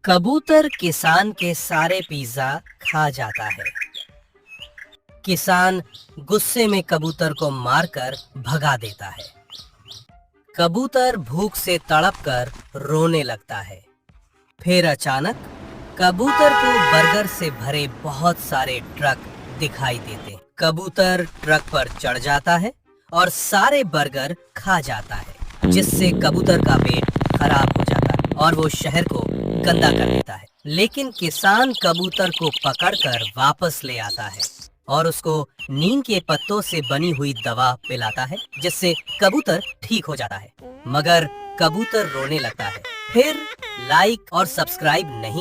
कबूतर किसान के सारे पिज्जा खा जाता है। किसान गुस्से में कबूतर को मारकर भगा देता है। कबूतर भूख से तड़पकर रोने लगता है। फिर अचानक कबूतर को बर्गर से भरे बहुत सारे ट्रक दिखाई देते। कबूतर ट्रक पर चढ़ जाता है और सारे बर्गर खा जाता है, जिससे कबूतर का पेट खराब हो जाता है और वो शहर को गंदा कर देता है। लेकिन किसान कबूतर को पकड़कर वापस ले आता है और उसको नीम के पत्तों से बनी हुई दवा पिलाता है, जिससे कबूतर ठीक हो जाता है। मगर कबूतर रोने लगता है। फिर लाइक और सब्सक्राइब नहीं